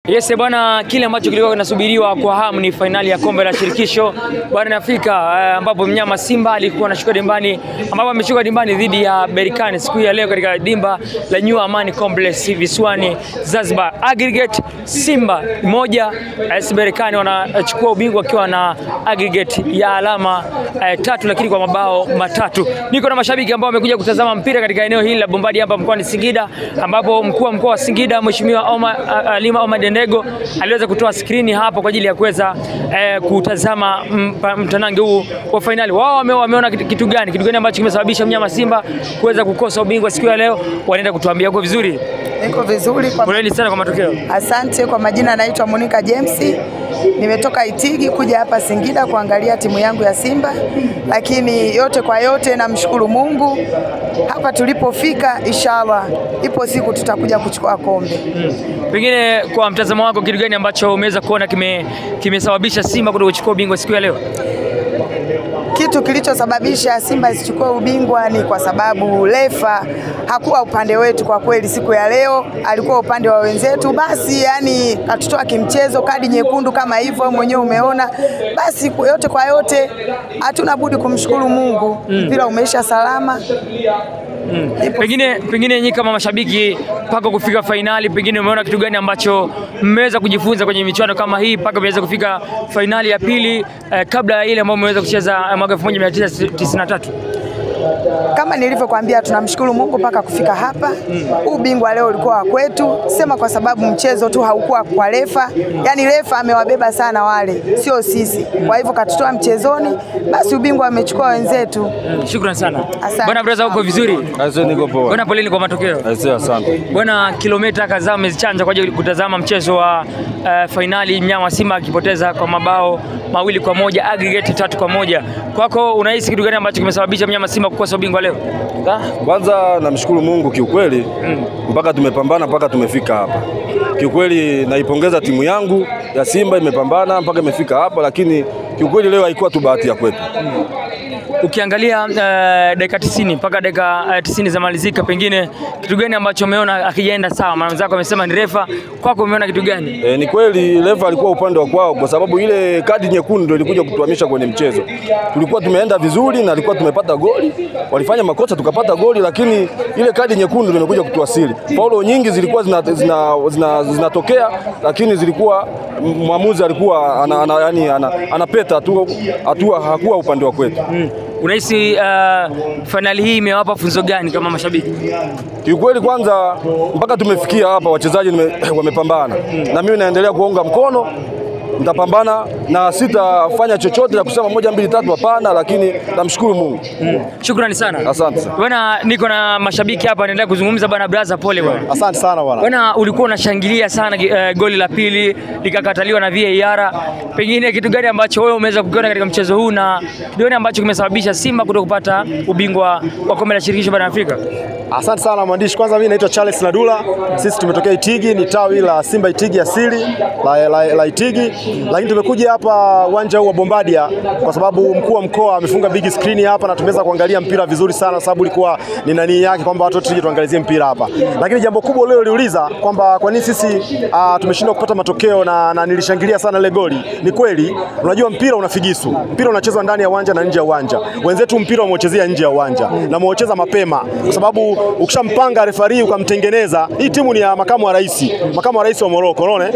Yes bwana, kile ambacho kilikuwa kinasubiriwa kwa hamu ni finali ya kombe la shirikisho barani Afrika, ambapo mnyama Simba alikuwa anashuka dimbani, ambapo ameshuka dimbani dhidi ya Berkane siku ya leo katika dimba la New Amani Complex visiwani Zanzibar. Aggregate Simba 1, AS Berkane wanachukua ubingwa wakiwa na aggregate ya alama 3 lakini kwa mabao matatu. Niko na mashabiki ambao wamekuja kutazama mpira katika eneo hili la Bombadi hapa mkoani Singida, ambapo mkuu wa mkoa wa Singida Mheshimiwa Halima Omar Dendego aliweza kutoa skrini hapo kwa ajili ya kuweza kutazama mtanange huu wa finali. Wao wameona kitu gani ambacho kimesababisha mnyama Simba kuweza kukosa ubingwa siku ya leo? Wanaenda kutuambia. Uko vizuri? Niko vizuri kwa poleni sana kwa matokeo. Asante. Kwa majina naitwa Monica James. Nimetoka Itigi kuja hapa Singida kuangalia timu yangu ya Simba, lakini yote kwa yote namshukuru Mungu hapa tulipofika. Inshallah ipo siku tutakuja kuchukua kombe. Pengine kwa mtazamo wako kitu gani ambacho umeweza kuona kimesababisha Simba kuchukua ubingwa siku ya leo? Kitu kilichosababisha Simba isichukue ubingwa ni kwa sababu refa hakuwa upande wetu kwa kweli. Siku ya leo alikuwa upande wa wenzetu, basi yani atutoa kimchezo, kadi nyekundu kama hivyo mwenyewe umeona. Basi yote kwa yote hatuna budi kumshukuru Mungu. Mpira umeisha salama. Pengine nyinyi kama mashabiki mpaka kufika finali, pengine umeona kitu gani ambacho mmeweza kujifunza kwenye michuano kama hii mpaka mmeweza kufika finali ya pili kabla ya ile ambayo mmeweza kucheza mwaka 1993? Kama nilivyokuambia, tunamshukuru Mungu mpaka kufika hapa. Ubingwa leo ulikuwa kwetu, sema kwa sababu mchezo tu haukuwa kwa refa. Yani refa amewabeba sana wale, sio sisi. Kwa hivyo katutoa mchezoni, basi ubingwa amechukua wenzetu. Shukrani sana. Bwana brother, uko vizuri? Asante, niko poa. Bwana poleni kwa matokeo. Asante. Bwana, kilomita kadhaa umezichanja kwa ajili kutazama mchezo wa finali, mnyama Simba akipoteza kwa mabao 2-1, aggregate 3-1. Kwako unahisi kitu gani ambacho kimesababisha mnyama Simba kukosa ubingwa leo? Kwanza namshukuru Mungu kiukweli, mpaka tumepambana mpaka tumefika hapa. Kiukweli naipongeza timu yangu ya Simba, imepambana mpaka imefika hapa, lakini kiukweli leo haikuwa tu bahati ya kwetu. Ukiangalia dakika 90 mpaka dakika 90 za malizika, pengine kitu gani ambacho umeona akijaenda sawa? Maana wenzako wamesema ni refa, kwako umeona kitu gani? Ni kweli refa alikuwa upande wa kwao, kwa sababu ile kadi nyekundu ndio ilikuja kutuhamisha kwenye mchezo. Tulikuwa tumeenda vizuri na alikuwa tumepata goli, walifanya makosa tukapata goli, lakini ile kadi nyekundu ndio imekuja kutuasili. Paulo nyingi zilikuwa zinatokea, lakini zilikuwa mwamuzi alikuwa anapeta tu, hakuwa upande wa kwetu. Unahisi finali hii imewapa funzo gani kama mashabiki? Kiukweli kwanza mpaka tumefikia hapa wachezaji wamepambana, na mimi naendelea kuunga mkono. Nitapambana na sitafanya chochote na kusema 1 2 3 hapana, lakini namshukuru Mungu. Shukrani sana. Asante sana. Bwana, niko na mashabiki hapa naendelea kuzungumza. Bwana brother, pole bwana. Asante sana bwana. Bwana, ulikuwa unashangilia sana goli la pili likakataliwa na VAR. Pengine kitu gani ambacho wewe umeweza kukiona katika mchezo huu na kitu gani ambacho kimesababisha Simba kutokupata ubingwa wa kombe la shirikisho barani Afrika? Asante sana mwandishi. Kwanza mimi naitwa Charles Nadula. Sisi tumetokea Itigi, ni tawi la Simba Itigi asili la Itigi. Lakini tumekuja hapa uwanja huu wa Bombadia kwa sababu mkuu wa mkoa amefunga big screen hapa na tumeweza kuangalia mpira vizuri sana, sababu ilikuwa ni nani yake kwamba watu tuje tuangalizie mpira hapa. Lakini jambo kubwa leo liuliza kwamba kwa nini sisi tumeshindwa kupata matokeo na nilishangilia sana ile goli. Ni kweli, unajua mpira unafigisu. Mpira unachezwa ndani ya uwanja na nje ya uwanja. Wenzetu mpira wamechezea nje ya uwanja na wamecheza mapema kwa sababu ukishampanga referee ukamtengeneza. Hii timu ni ya makamu wa rais wa Morocco, unaona?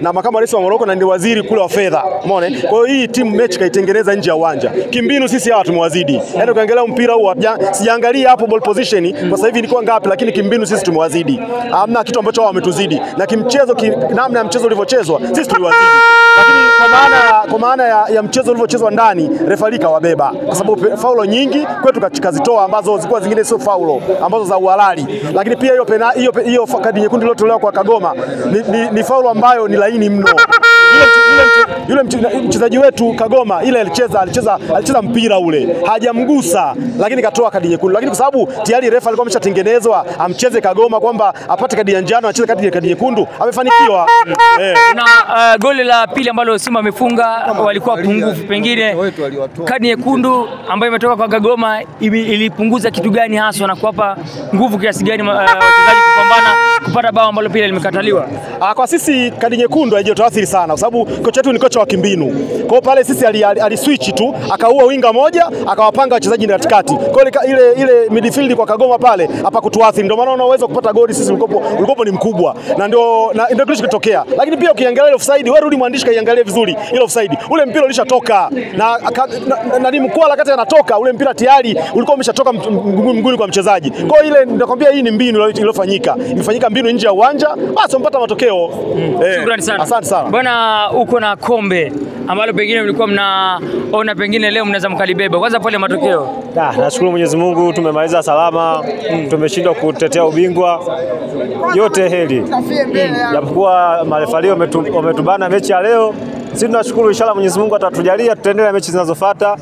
Na makamu wa rais wa Morocco na ndio waziri kule wa fedha, umeona? Kwa hiyo hii timu mechi kaitengeneza nje ya uwanja. Kimbinu sisi hawa tumewazidi. Yaani ukiangalia mpira huu sijaangalia hapo ball position kwa sasa hivi ilikuwa ngapi, lakini kimbinu sisi tumewazidi. Hamna kitu ambacho wao wametuzidi. Na kimchezo namna ya mchezo ulivyochezwa sisi tuliwazidi. Lakini kwa maana ya mchezo ulivyochezwa ndani referee kawabeba. Kwa sababu faulo nyingi kwetu kazitoa ambazo zilikuwa zingine sio faulo, ambazo za uhalali. Lakini pia hiyo kadi nyekundu iliyotolewa kwa Kagoma ni faulo ambayo ni laini mno. Yule mchezaji wetu Kagoma ile alicheza mpira ule. Hajamgusa lakini katoa kadi nyekundu. Lakini kwa sababu tayari refa alikuwa ameshatengenezwa amcheze Kagoma kwamba apate kadi ya njano acheze kadi nyekundu, amefanikiwa. Na goli la pili ambalo Simba amefunga walikuwa pungufu, pengine kadi nyekundu ambayo imetoka kwa Kagoma ilipunguza kitu gani hasa na kuwapa nguvu kiasi gani wachezaji kupambana kupata bao ambalo pia limekataliwa? Kwa sisi kadi nyekundu haijatoathiri sana kwa sababu kocha wetu ni kocha wa kimbinu. Kwa hiyo pale sisi aliswitch tu, akaua winga moja, akawapanga wachezaji katikati. Kwa hiyo ile midfield kwa Kagoma pale hapa kutuathiri. Ndio maana unaweza kupata goli sisi ulikopo ni mkubwa. Na ndio kilichotokea. Lakini pia ukiangalia offside, wewe rudi mwandishi kaiangalie vizuri ile offside. Ule mpira ulishatoka na ni Mkwala kati anatoka, ule mpira tayari ulikuwa umeshatoka mguuni kwa mchezaji. Kwa hiyo ile nakwambia hii ni mbinu iliyofanyika. Imefanyika mbinu nje ya uwanja, basi mpata matokeo. Shukrani sana. Asante sana. Bwana, uko na kombe ambalo pengine mlikuwa mnaona pengine leo mnaweza mkalibeba. Kwanza pole matokeo. Nashukuru Mwenyezi Mungu tumemaliza salama, tumeshindwa kutetea ubingwa. Yote heri. Japokuwa marefali wametubana mechi ya leo, sisi tunashukuru, inshallah Mwenyezi Mungu atatujalia tutaendelea mechi zinazofuata.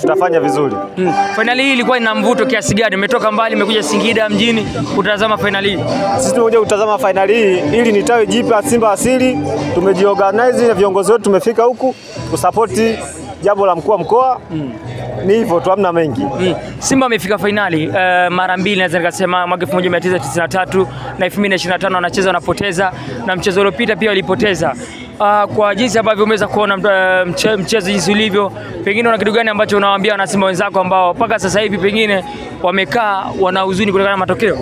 Tutafanya vizuri. Finali hii ilikuwa ina mvuto kiasi gani? Umetoka mbali, umekuja Singida mjini kutazama finali hii. Sisi tumekuja kutazama finali hii ili ni tawi jipya Simba Asili. Tumejiorganize na viongozi wetu, tumefika huku kusapoti jambo la mkuu wa mkoa. Ni hivyo tu, hamna mengi. Simba amefika finali mara mbili, naweza nikasema mwaka 1993 na 2025 wanacheza wanapoteza, na mchezo uliopita pia walipoteza. Kwa jinsi ambavyo umeweza kuona mchezo jinsi ulivyo, pengine una kitu gani ambacho unawaambia wana Simba wenzako ambao mpaka sasa hivi pengine wamekaa wana huzuni kutokana na matokeo?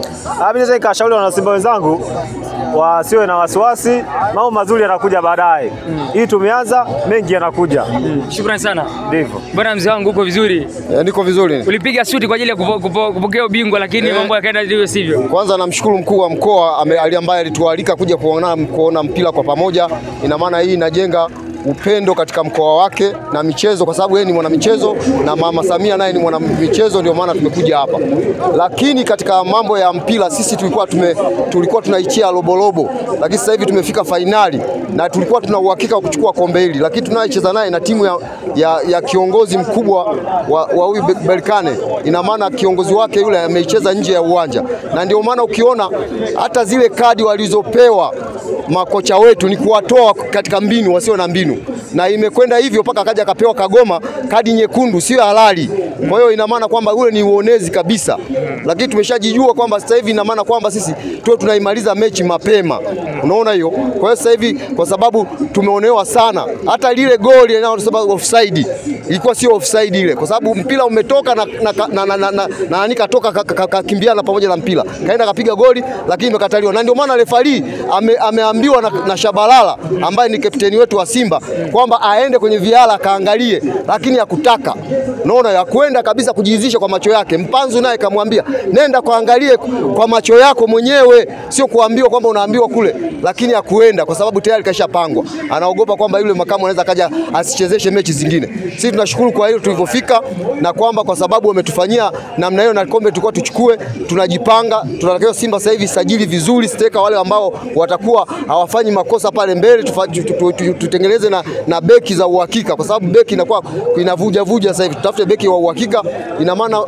Mimi sasa nikashauri wana Simba wenzangu wasiwe na wasiwasi, mambo mazuri yanakuja baadaye. Hii tumeanza, mengi yanakuja. Shukrani sana. Ndivyo. Bwana mzee wangu, uko vizuri? Niko vizuri. Ulipiga suti kwa ajili ya kupokea ubingwa lakini mambo yakaenda ndivyo sivyo. Kwanza namshukuru mkuu wa mkoa ambaye alitualika kuja kuona mpira kwa pamoja. Ina maana hii inajenga upendo katika mkoa wake na michezo, kwa sababu yeye ni mwanamichezo na Mama Samia naye ni mwanamichezo, ndio maana tumekuja hapa. Lakini katika mambo ya mpira sisi tulikuwa tunaichia lobolobo, lakini sasa hivi tumefika fainali na tulikuwa tuna uhakika wa kuchukua kombe hili, lakini tunaicheza naye na timu ya kiongozi mkubwa wa huyu Berkane. Ina maana kiongozi wake yule ameicheza nje ya uwanja, na ndio maana ukiona hata zile kadi walizopewa makocha wetu ni kuwatoa katika mbinu wasio na mbinu, na imekwenda hivyo mpaka akaja akapewa Kagoma kadi nyekundu sio halali. Kwa hiyo ina maana kwamba ule ni uonezi kabisa, lakini tumeshajijua kwamba sasa hivi ina maana kwamba sisi tunaimaliza mechi mapema, unaona hiyo. Kwa hiyo sasa hivi kwa sababu tumeonewa sana, hata lile goli linalosema offside ilikuwa sio offside ile, kwa sababu mpira umetoka na nikatoka kakimbiana pamoja na mpira kaenda kapiga goli, lakini imekataliwa. Na ndio maana refari ameambiwa na Shabalala ambaye ni kapteni wetu wa Simba kwamba aende kwenye viala kaangalie, lakini hakutaka. Unaona, ya kwenda kabisa kujihizisha kwa macho yake. Mpanzu naye kamwambia nenda kaangalie kwa macho yako mwenyewe, sio kuambiwa kwamba unaambiwa kule, lakini hakuenda kwa sababu tayari kashapangwa. Anaogopa kwamba yule makamu anaweza kaja asichezeshe mechi zingine. Sisi tunashukuru kwa hilo tulivyofika, na kwamba kwa sababu wametufanyia namna hiyo na kombe tulikuwa tuchukue, tunajipanga. Tunatakiwa Simba sasa hivi sajili vizuri steka wale ambao watakuwa hawafanyi makosa pale mbele, tutengeneze na beki za uhakika, kwa sababu beki inakuwa inavuja sasa hivi. Tutafute beki wa uhakika. Ina maana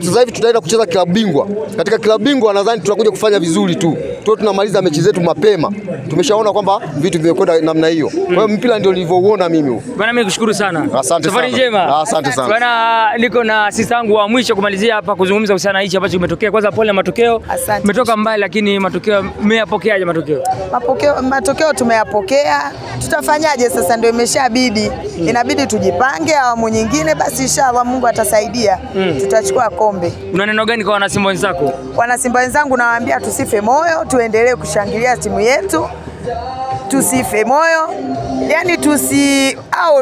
sasa hivi tutaenda kucheza klabu bingwa. Katika klabu bingwa nadhani tutakuja kufanya vizuri tu. Tunamaliza mechi zetu mapema. Tumeshaona kwamba vitu vimekwenda namna hiyo. Kwa hiyo mpira ndio nilivyouona mimi. Bwana, mimi nikushukuru sana. Asante sana. Safari njema. Asante sana. Bwana, niko na sisi wangu wa mwisho kumalizia hapa kuzungumza kuhusiana hichi ambacho kimetokea. Kwanza pole na matokeo. Umetoka mbali lakini matokeo mmeyapokeaje matokeo? Matokeo tumeyapokea. Tutafanyaje sasa, ndio imeshabidi. Inabidi tujipange awamu nyingine, basi inshallah Mungu atasaidia. Tutachukua kombe. Una neno gani kwa wana Simba wenzako? Wana Simba wenzangu nawaambia tusife moyo, tuendelee kushangilia timu yetu. Tusife moyo. Yaani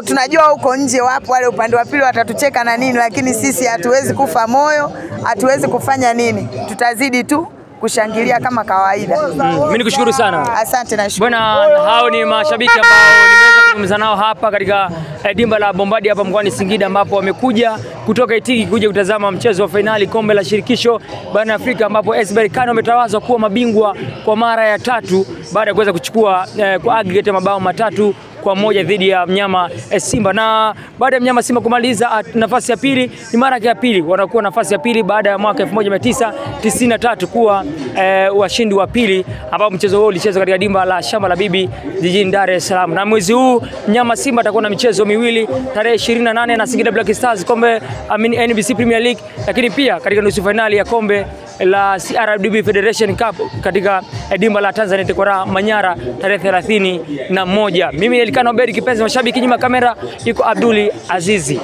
tunajua huko nje wapo wale upande wa pili watatucheka na nini, lakini sisi hatuwezi kufa moyo, hatuwezi kufanya nini. Tutazidi tu kushangilia kama kawaida. Mimi nikushukuru sana. Asante na shukrani. Bwana, hao ni mashabiki ambao nimeweza kuzungumza nao hapa katika dimba la Bombardier hapa mkoani Singida, ambapo wamekuja kutoka Itigi kuja kutazama mchezo wa fainali kombe la shirikisho barani Afrika, ambapo AS Berkane wametawazwa kuwa mabingwa kwa mara ya 3 baada ya kuweza kuchukua kwa aggregate mabao 3-1 dhidi ya mnyama Simba. Na baada ya mnyama Simba kumaliza nafasi ya pili, ni mara ya pili wanakuwa nafasi ya pili baada ya mwaka 1993 kuwa washindi wa pili, ambao mchezo huo ulichezwa katika dimba la Shamba la Bibi jijini Dar es Salaam. Na mwezi huu mnyama Simba atakuwa na michezo miwili, tarehe 28 na Singida Black Stars kombe NBC Premier League, lakini pia katika nusu finali ya kombe la CRDB Federation Cup katika dimba la Tanzania Tekora Manyara tarehe 31. Mimi Elikana Obedi, kipenzi mashabiki, nyuma kamera yuko Abduli Azizi.